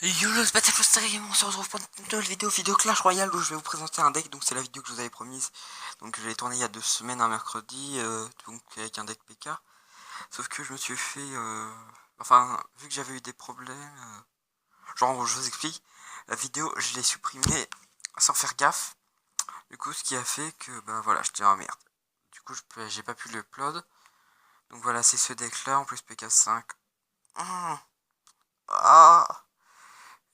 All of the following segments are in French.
Yo le Battle on se retrouve pour une nouvelle vidéo Clash Royale où je vais vous présenter un deck. Donc c'est la vidéo que je vous avais promise. Donc je l'ai tourné il y a 2 semaines, un mercredi, donc avec un deck PK. Sauf que je me suis fait, enfin vu que j'avais eu des problèmes, genre je vous explique, la vidéo je l'ai supprimée sans faire gaffe. Du coup ce qui a fait que bah voilà, je dis ah merde. Du coup j'ai pas pu le upload. Donc voilà, c'est ce deck là en plus PK5. Ah.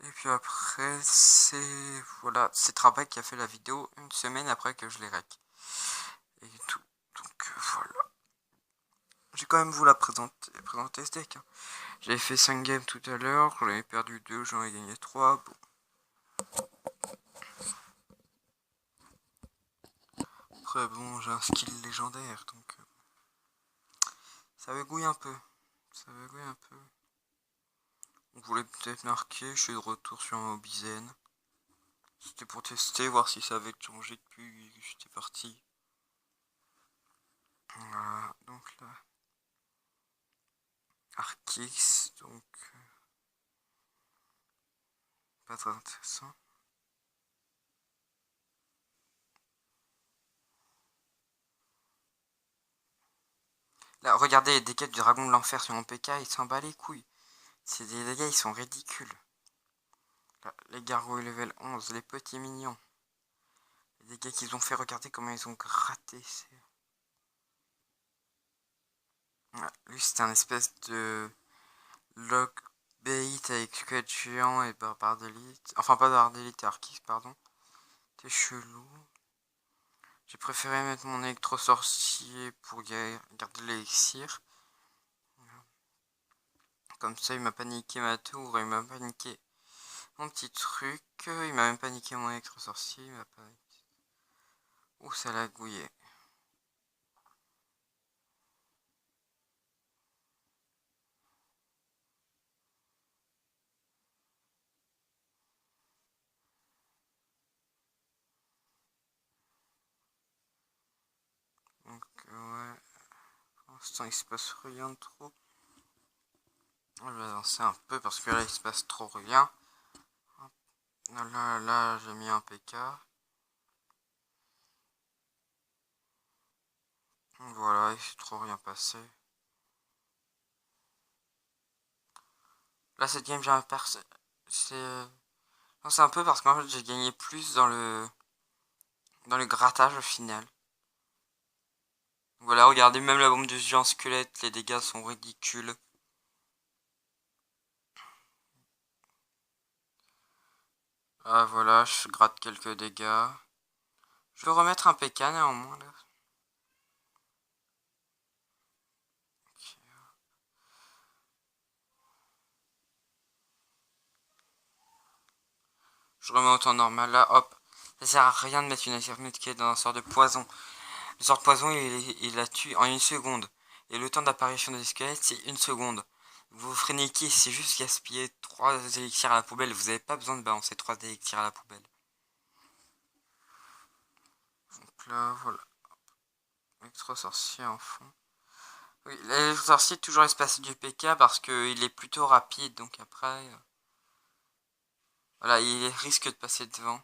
Et puis après, c'est voilà, c'est Trabac qui a fait la vidéo une semaine après que je l'ai rec. Et tout. Donc voilà. J'ai quand même vous la présenter ce deck. Hein. J'avais fait 5 games tout à l'heure, j'en ai perdu 2, j'en ai gagné 3. Bon. Après bon, j'ai un skill légendaire, donc ça bégouille un peu. Ça bégouille un peu. On voulait peut-être marquer, je suis de retour sur un Obizen. C'était pour tester, voir si ça avait changé depuis que j'étais parti. Voilà, donc là. Arkix, donc pas très intéressant. Là, regardez les dégâts du dragon de l'enfer sur mon PK, il s'en bat les couilles. C'est des dégâts, ils sont ridicules. Là, les gargouilles level 11, les petits mignons. Les dégâts qu'ils ont fait, regardez comment ils ont gratté. Ah, lui, c'était un espèce de log bait avec squelette géant et barbare d'élite. Enfin, pas barbare d'élite, Arkix, pardon. C'est chelou. J'ai préféré mettre mon électro-sorcier pour garder l'élixir. Comme ça, il m'a paniqué ma tour, il m'a paniqué mon petit truc, il m'a même paniqué mon électro-sorcier, il m'a paniqué. Ouh, ça l'a gouillé. Donc, ouais. Pour l'instant, il se passe rien de trop. Je vais avancer un peu parce que là, il se passe trop rien. Là, j'ai mis un PK. Voilà, il s'est trop rien passé. Là, cette game, j'ai un percé. C'est. Non, c'est un peu parce qu'en fait, j'ai gagné plus dans le grattage au final. Voilà, regardez, même la bombe de géant squelette, les dégâts sont ridicules. Ah, voilà, je gratte quelques dégâts. Je vais remettre un PK néanmoins là. Je remets au temps normal là, hop. Ça sert à rien de mettre une affirmette qui est dans un sort de poison. Le sort de poison, il la tue en 1 seconde. Et le temps d'apparition des squelettes, c'est 1 seconde. Vous freinez qui, c'est juste gaspiller 3 élixirs à la poubelle. Vous n'avez pas besoin de balancer 3 élixirs à la poubelle. Donc là, voilà. Électro-sorcier en fond. Oui, l'électro-sorcier toujours espacé du PK parce qu'il est plutôt rapide. Donc après, voilà, il risque de passer devant.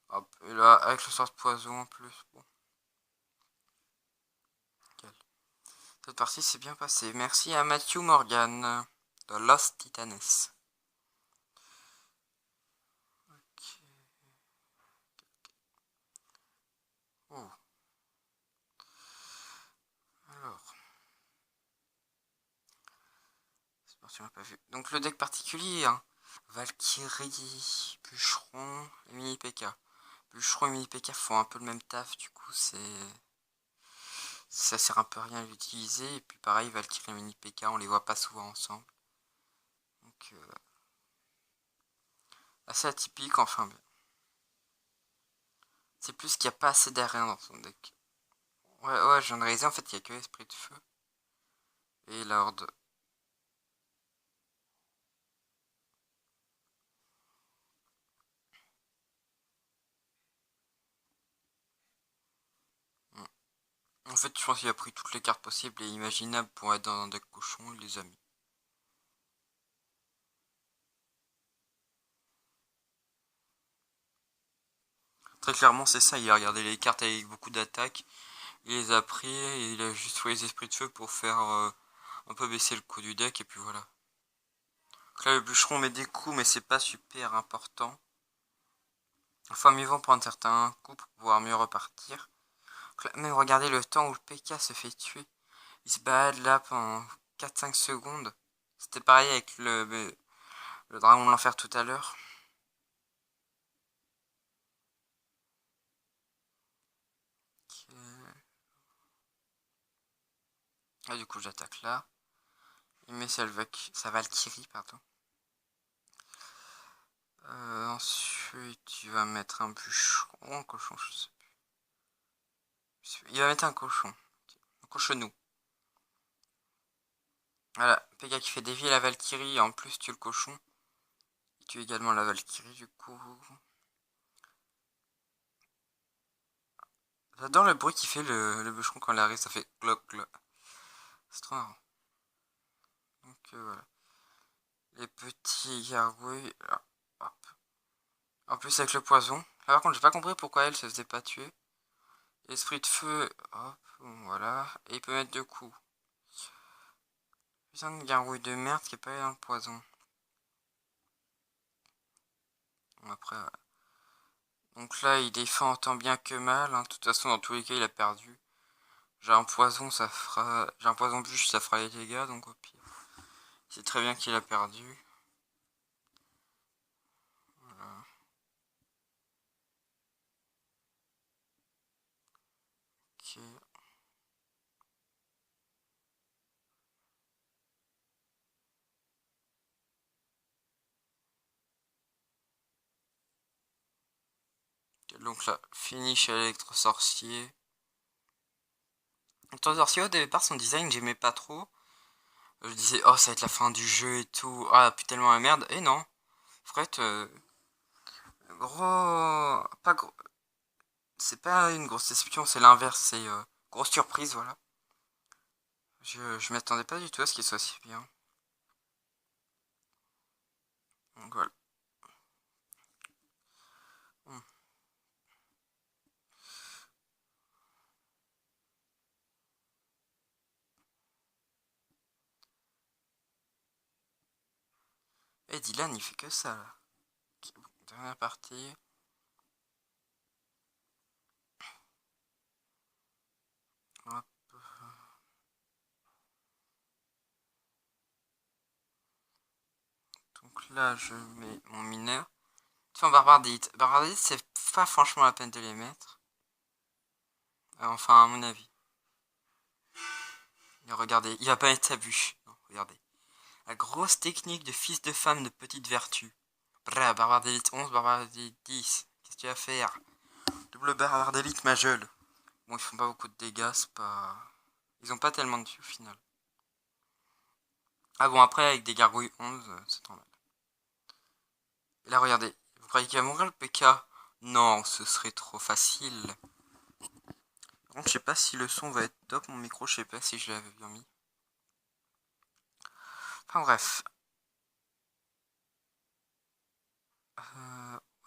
Hop, et là, avec le sort de poison en plus. Bon. Cette partie s'est bien passée. Merci à Matthew Morgan de Lost Titanes. Okay. Oh. Alors. C'est parti, on l'a pas vu. Donc le deck particulier, hein. Valkyrie, Bûcheron et Mini PK. Bûcheron et Mini PK font un peu le même taf, du coup ça sert un peu à rien à l'utiliser. Et puis pareil, Valkyrie et Mini PK, on les voit pas souvent ensemble. Donc assez atypique, enfin. C'est plus qu'il n'y a pas assez d'arène dans son deck. Ouais, je viens de réaliser, en fait, il n'y a que Esprit de Feu. Et la Horde. En fait, je pense qu'il a pris toutes les cartes possibles et imaginables pour être dans un deck cochon, il les a mis. Très clairement, c'est ça. Il a regardé les cartes avec beaucoup d'attaques. Il les a pris et il a juste fait les esprits de feu pour faire un peu baisser le coût du deck. Et puis voilà. Donc là, le bûcheron met des coups, mais c'est pas super important. Enfin, mieux vaut prendre certains coups pour pouvoir mieux repartir. Donc là, même regardez le temps où le PK se fait tuer. Il se balade là pendant 4-5 secondes. C'était pareil avec le dragon de l'enfer tout à l'heure. Ah, du coup, j'attaque là. Il met sa Valkyrie, pardon. Ensuite, tu vas mettre un bûcheron, un cochon, je sais plus. Il va mettre un cochon. Un cochonou. Voilà, Pega qui fait dévier la Valkyrie et en plus tue le cochon. Il tue également la Valkyrie du coup. J'adore le bruit qu'il fait le bûcheron quand il arrive, ça fait gloc gloc. C'est trop marrant. Donc voilà. Les petits gargouilles. Là, hop. En plus avec le poison. Là par contre j'ai pas compris pourquoi elle se faisait pas tuer. Esprit de feu. Hop. Voilà. Et il peut mettre 2 coups. Putain de gargouille de merde qui est pas dans le poison. Bon, après voilà. Donc là il défend autant bien que mal. Hein. De toute façon dans tous les cas il a perdu. J'ai un poison, ça fera. J'ai un poison bûche, ça fera les dégâts, donc au pire. C'est très bien qu'il a perdu. Voilà. Ok. Donc là, finish à l'électro-sorcier. L'électro-sorcier, au départ, son design, j'aimais pas trop. Je disais, oh, ça va être la fin du jeu et tout. Ah, puis tellement la merde. Et non. En fait, gros. Pas gros. C'est pas une grosse déception, c'est l'inverse. C'est grosse surprise, voilà. Je m'attendais pas du tout à ce qu'il soit si bien. Donc voilà. Hmm. Et Dylan, il fait que ça, là. Okay, bon, dernière partie. Hop. Donc là, je mets mon mineur. Enfin, barbare d'élite. Barbare d'élite, c'est pas franchement la peine de les mettre. Enfin, à mon avis. Et regardez, il va pas être sa bûche. Non, regardez. La grosse technique de fils de femme de petite vertu. Brrr, barbare d'élite 11, barbare d'élite 10. Qu'est-ce que tu vas faire? Double barbare d'élite majeure. Bon, ils font pas beaucoup de dégâts, c'est pas... Ils ont pas tellement de dessus au final. Ah bon, après, avec des gargouilles 11, c'est normal. Et là, regardez. Vous croyez qu'il va mourir le PK? Non, ce serait trop facile. Par contre, je sais pas si le son va être top. Mon micro, je sais pas si je l'avais bien mis. Enfin bref.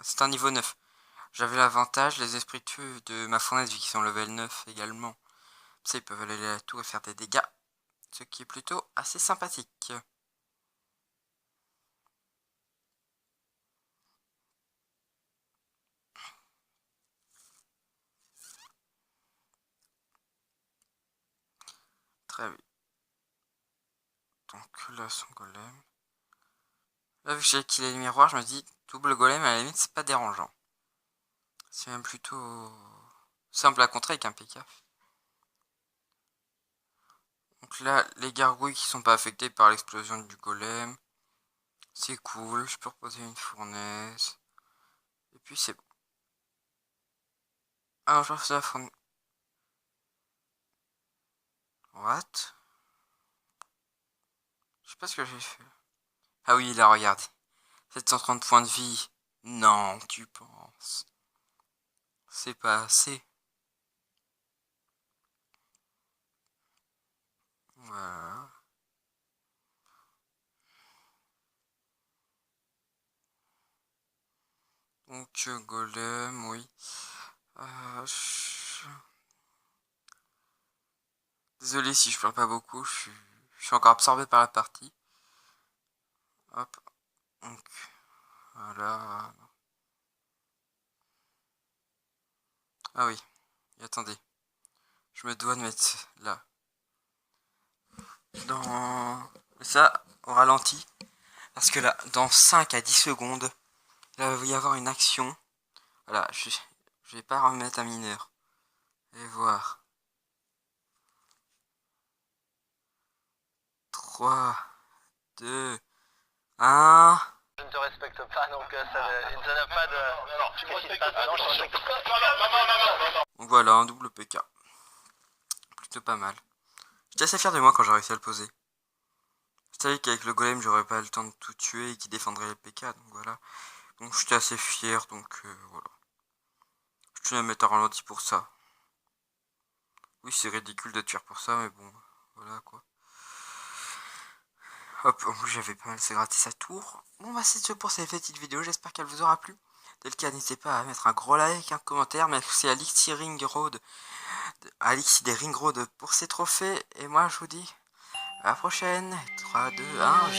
C'est un niveau 9. J'avais l'avantage, les esprits de feu de ma fournaise, vu qu'ils sont level 9 également. Ça, ils peuvent aller à la tour et faire des dégâts. Ce qui est plutôt assez sympathique. Très bien. Donc là, son golem. Là, vu que j'ai qu'il est le miroir, je me dis, double golem, à la limite, c'est pas dérangeant. C'est même plutôt simple à contrer avec un PK. Donc là, les gargouilles qui sont pas affectées par l'explosion du golem. C'est cool, je peux reposer une fournaise. Et puis c'est bon. Ah non, je refais la fournaise. What? Je sais pas ce que j'ai fait. Ah oui, là, regarde. 730 points de vie. Non, tu penses. C'est pas assez. Voilà. Donc, golem, oui. Désolé si je parle pas beaucoup, je suis encore absorbé par la partie. Hop. Donc, voilà. Ah oui. Et attendez. Je me dois de mettre là. Dans ça, au ralenti. Parce que là, dans 5 à 10 secondes, là, il va y avoir une action. Voilà, je vais pas remettre un mineur. Et voir. 3, 2, 1. Je ne te respecte pas, donc ça n'a pas de... Non, tu me respectes pas, non, je respecte pas. Non. Donc voilà, un double PK. Plutôt pas mal. J'étais assez fier de moi quand j'ai réussi à le poser. Je savais qu'avec le golem, j'aurais pas le temps de tout tuer et qu'il défendrait les PK, donc voilà. Donc j'étais assez fier, donc voilà. Je tenais à mettre un ralenti pour ça. Oui, c'est ridicule de tuer pour ça, mais bon, voilà quoi. Hop, en plus j'avais pas mal c'est gratis à tour. Bon bah c'est tout pour cette petite vidéo, j'espère qu'elle vous aura plu. Dès le cas, n'hésitez pas à mettre un gros like, un commentaire, merci à Alixi Ring Road, Alixi des Ring Road pour ses trophées. Et moi je vous dis à la prochaine. 3, 2, 1,